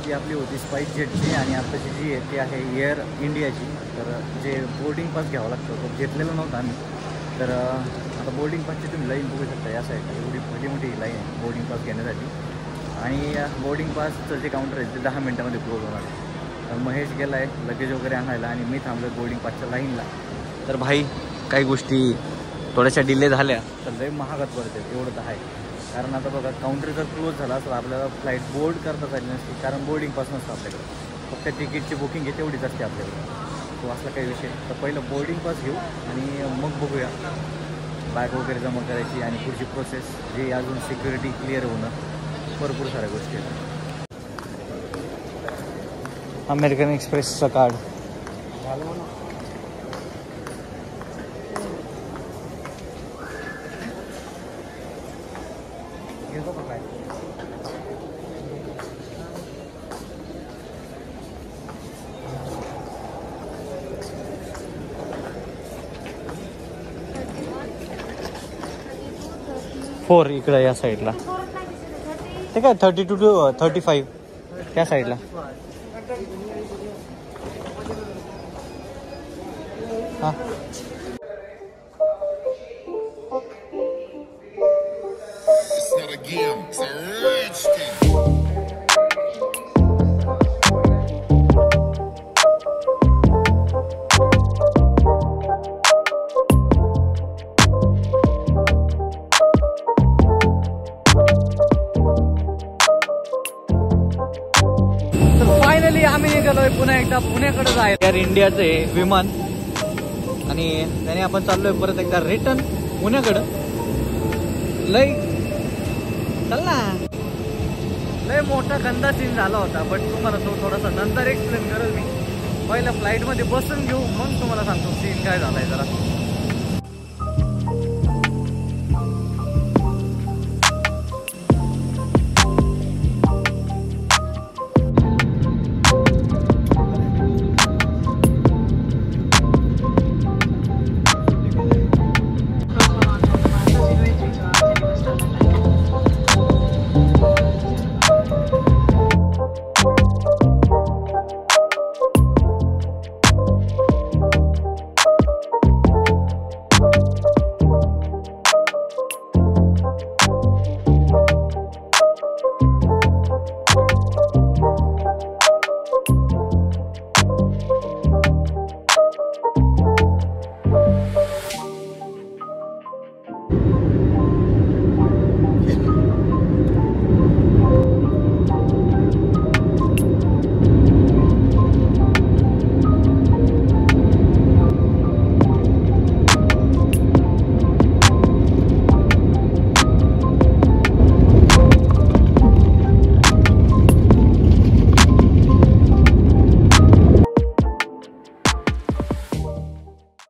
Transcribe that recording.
ती आपली होती स्पाइस जेटची आणि आत्ताची जी आहे ती आहे एअर इंडियाची. तर जे बोर्डिंग पास घ्यावं लागतं तो घेतलेला नव्हता आम्ही. तर आता बोर्डिंग पासची तुम्ही लाईन बघू शकता या साईडला. एवढी मोठी लाईन आहे बोर्डिंग पास घेण्यासाठी. आणि बोर्डिंग पासचं जे काउंटर आहे ते 10 मिनटामध्ये क्लोज होणार आहे. तर महेश गेला आहे लगेज वगैरे आणायला आणि मी थांबलो बोर्डिंग पासच्या लाईनला. तर भाई काही गोष्टी थोड्याशा डिले झाल्या तर लय महागात पडते एवढं तर आहे. कारण आता बघा काउंटर जर क्लोज झाला तर आपल्याला फ्लाईट बोर्ड करता आली नसते, कारण बोर्डिंग पास नसतं आपल्याकडे. फक्त तिकीटची बुकिंग आहे तेवढीच असते आपल्याकडे. तो असला काही विषय. तर पहिलं बोर्डिंग पास घेऊ आणि मग बघूया बॅग वगैरे जमा करायची आणि पुढची प्रोसेस जी अजून सिक्युरिटी क्लिअर होणं, भरपूर साऱ्या गोष्टी आहेत. अमेरिकन एक्सप्रेसचं कार्ड घेतो का काय? फोर इकडं या साईडला. ते काय 32 to 35 त्या साईडला. हां फायनली आम्ही निघालोय पुन्हा एकदा पुण्याकडे जायचं. एअर इंडियाचे विमान आणि त्याने आपण चाललोय परत एकदा रिटर्न पुण्याकडं. लय चल ना, लय मोठा गंदा सीन झाला होता, बट तुम्हाला तो थोडासा नंतर एक्सप्लेन करेल मी. पहिल्या फ्लाईटमध्ये बसून घेऊ मग तुम्हाला सांगतो सीन काय झालाय जरा.